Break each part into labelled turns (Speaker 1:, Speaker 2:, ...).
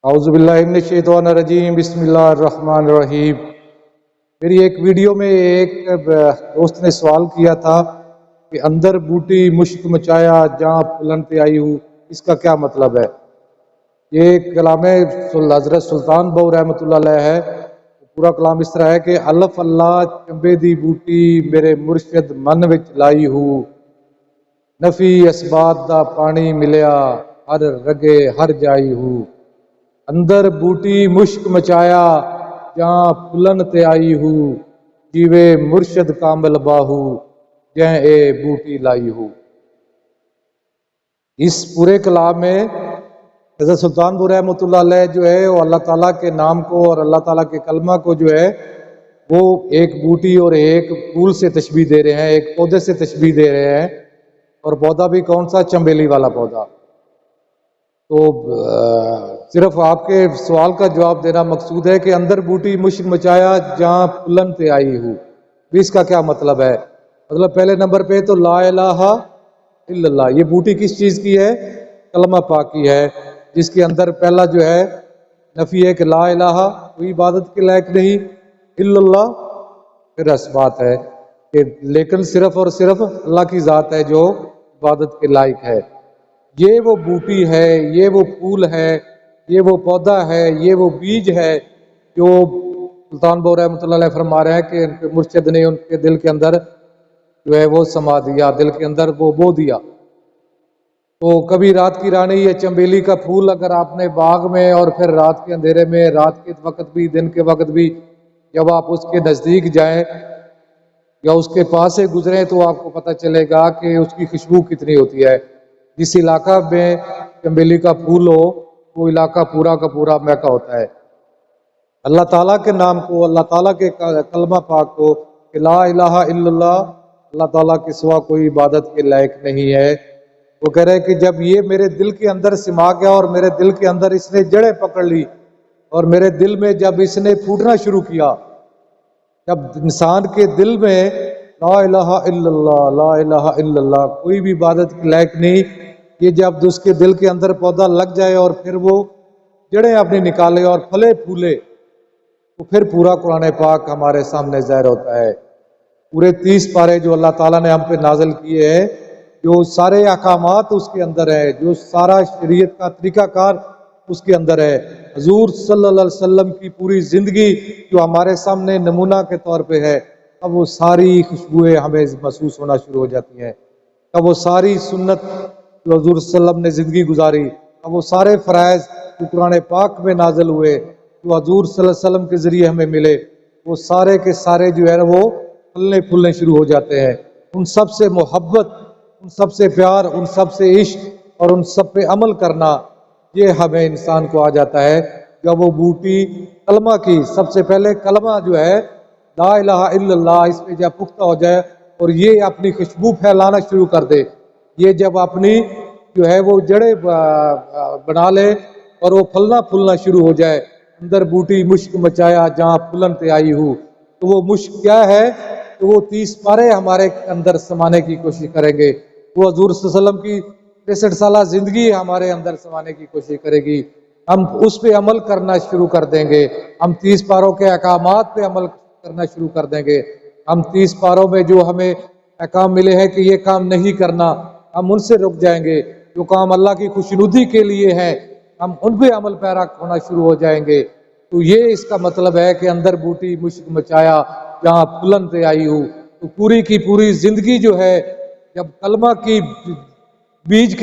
Speaker 1: اعوذ باللہ من الشیطان الرجیم، بسم اللہ الرحمن الرحیم۔ میری ایک ویڈیو میں ایک دوست نے سوال کیا تھا کہ اندر بوٹی مشک مچایا جہاں پھلنتے آئی ہوں، اس کا کیا مطلب ہے؟ یہ کلام حضرت سلطان بہو رحمۃ اللہ علیہ ہے۔ پورا کلام اس طرح ہے کہ الف اللہ چنبے دی بوٹی میرے مرشد من وچ لائی ہوں، نفی اسبات دا پانی ملیا ہر رگے ہر جائی ہوں، اندر بوٹی مشک مچایا جہاں پھلن تے آئی ہوں، جیوے مرشد کامل باہو جہیں اے بوٹی لائی ہوں۔ اس پورے کلام میں حضرت سلطان بہو رحمۃ اللہ علیہ جو ہے وہ اللہ تعالیٰ کے نام کو اور اللہ تعالیٰ کے کلمہ کو جو ہے وہ ایک بوٹی اور ایک پھول سے تشبیہ دے رہے ہیں، ایک پودے سے تشبیہ دے رہے ہیں، اور پودا بھی کون سا؟ چنبیلی والا پودا۔ تو صرف آپ کے سوال کا جواب دینا مقصود ہے کہ اندر بوٹی مشک مچایا جہاں پھلن تے آئی ہوں، اس کا کیا مطلب ہے؟ مطلب پہلے نمبر پہ تو لا الہ الا اللہ، یہ بوٹی کس چیز کی ہے؟ کلمہ پاک کی ہے، جس کے اندر پہلا جو ہے نفی ہے کہ لا الہ کوئی عبادت کے لائق نہیں، الا اللہ پھر اثبات ہے کہ لیکن صرف اور صرف اللہ کی ذات ہے جو عبادت کے لائق ہے۔ یہ وہ بوٹی ہے، یہ وہ پھول ہے، یہ وہ پودا ہے، یہ وہ بیج ہے جو سلطان بہو رحمۃ اللہ علیہ فرما رہے ہیں کہ ان کے مرشد نے ان کے دل کے اندر جو ہے وہ سما دیا، دل کے اندر وہ بو دیا۔ تو کبھی رات کی رانی یا چنبیلی کا پھول اگر آپ نے باغ میں اور پھر رات کے اندھیرے میں، رات کے وقت بھی دن کے وقت بھی جب آپ اس کے نزدیک جائیں یا اس کے پاس سے گزریں تو آپ کو پتہ چلے گا کہ اس کی خوشبو کتنی ہوتی ہے۔ جس علاقہ میں چنبیلی کا پھول ہو وہ علاقہ پورا کا پورا مہکا ہوتا ہے۔ اللہ تعالیٰ کے نام کو، اللہ تعالیٰ کے کلمہ پاک کو کہ لا الہ الا اللہ، اللہ تعالیٰ کے سوا کوئی عبادت کے لائق نہیں ہے، وہ کہہ رہے کہ جب یہ میرے دل کے اندر سما گیا اور میرے دل کے اندر اس نے جڑیں پکڑ لی اور میرے دل میں جب اس نے پھوٹنا شروع کیا، جب انسان کے دل میں لا الہ الا اللہ، لا الہ الا اللہ کوئی بھی عبادت کے لائق نہیں، یہ جب اس کے دل کے اندر پودا لگ جائے اور پھر وہ جڑیں اپنی نکالے اور پھلے پھولے، تو پھر پورا قرآن پاک ہمارے سامنے ظاہر ہوتا ہے۔ پورے 30 پارے جو اللہ تعالیٰ نے ہم پہ نازل کیے ہیں، جو سارے احکامات اس کے اندر ہے، جو سارا شریعت کا طریقہ کار اس کے اندر ہے، حضور صلی اللہ علیہ وسلم کی پوری زندگی جو ہمارے سامنے نمونہ کے طور پہ ہے، اب وہ ساری خوشبوئیں ہمیں محسوس ہونا شروع ہو جاتی ہیں۔ اب وہ ساری سنت جو حضور صلی اللہ علیہ وسلم نے زندگی گزاری، اب وہ سارے فرائض جو قرآن پاک میں نازل ہوئے، جو حضور صلی اللہ علیہ وسلم کے ذریعے ہمیں ملے، وہ سارے کے سارے جو ہے وہ پھلنے پھولنے شروع ہو جاتے ہیں۔ ان سب سے محبت، ان سب سے پیار، ان سب سے عشق اور ان سب پہ عمل کرنا، یہ ہمیں انسان کو آ جاتا ہے جب وہ بوٹی کلمہ کی، سب سے پہلے کلمہ جو ہے لا الہ الا اللہ، اس پہ جب پختہ ہو جائے اور یہ اپنی خوشبو پھیلانا شروع کر دے، یہ جب اپنی جو ہے وہ جڑیں بنا لے اور وہ پھلنا پھولنا شروع ہو جائے، اندر بوٹی مشک مچایا جہاں پھلن تے آئی ہوں، تو وہ مشک کیا ہے؟ تو وہ 30 پارے ہمارے اندر سمانے کی کوشش کریں گے، وہ حضور صلی اللہ علیہ وسلم کی 63 سالہ زندگی ہمارے اندر سمانے کی کوشش کرے گی، ہم اس پہ عمل کرنا شروع کر دیں گے، ہم 30 پاروں کے احکامات پہ عمل کرنا شروع کر دیں گے، ہم 30 پاروں میں جو ہمیں احکام ملے ہیں کہ یہ کام نہیں کرنا، ہم ان سے رک جائیں گے، جو کام اللہ کی خوشنودی کے لیے ہے ہم ان پہ عمل پیرا ہونا شروع ہو جائیں گے۔ تو یہ اس کا مطلب ہے کہ اندر بوٹی مشک مچایا جہاں پھلن تے آئی ہوں، تو پوری کی پوری زندگی جو ہے جب کلمہ کی بیج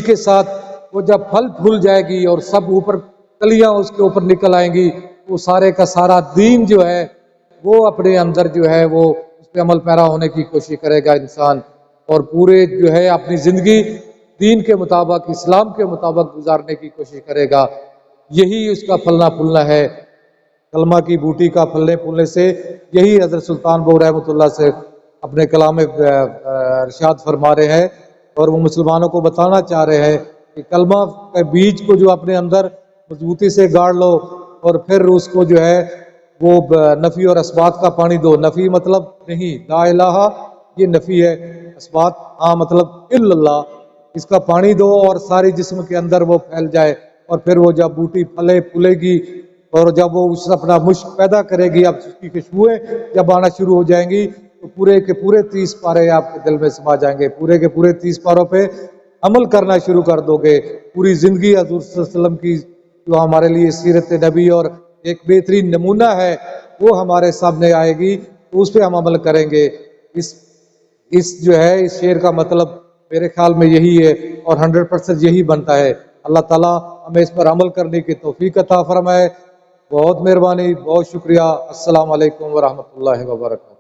Speaker 1: کے ساتھ وہ جب پھل پھول جائے گی اور سب اوپر کلیاں اس کے اوپر نکل آئیں گی، وہ سارے کا سارا دین جو ہے وہ اپنے اندر جو ہے وہ اس پہ عمل پیرا ہونے کی کوشش کرے گا انسان، اور پورے جو ہے اپنی زندگی دین کے مطابق، اسلام کے مطابق گزارنے کی کوشش کرے گا۔ یہی اس کا پھلنا پھولنا ہے، کلمہ کی بوٹی کا پھلنے پھولنے سے یہی حضرت سلطان بہو رحمۃ اللہ سے اپنے کلام ارشاد فرما رہے ہیں، اور وہ مسلمانوں کو بتانا چاہ رہے ہیں کہ کلمہ کے بیج کو جو اپنے اندر مضبوطی سے گاڑ لو اور پھر اس کو جو ہے وہ نفی اور اثبات کا پانی دو۔ نفی مطلب نہیں، لا الہ یہ نفی ہے، اثبات مطلب الا اللہ، اس کا پانی دو اور ساری جسم کے اندر وہ پھیل جائے، اور پھر وہ جب بوٹی پھلے پھولے گی اور جب وہ اس اپنا مشک پیدا کرے گی، اب اس کی خوشبوئیں جب آنا شروع ہو جائیں گی تو پورے کے پورے 30 پارے آپ کے دل میں سما جائیں گے، پورے کے پورے 30 پاروں پہ عمل کرنا شروع کر دو گے۔ پوری زندگی حضور صلی اللہ علیہ وسلم کی جو ہمارے لیے سیرت نبی اور ایک بہترین نمونہ ہے وہ ہمارے سامنے آئے گی، تو اس پہ ہم عمل کریں گے۔ اس جو ہے اس شعر کا مطلب میرے خیال میں یہی ہے اور 100% یہی بنتا ہے۔ اللہ تعالیٰ ہمیں اس پر عمل کرنے کی توفیق عطا فرمائے۔ بہت مہربانی، بہت شکریہ۔ السلام علیکم ورحمۃ اللہ وبرکاتہ۔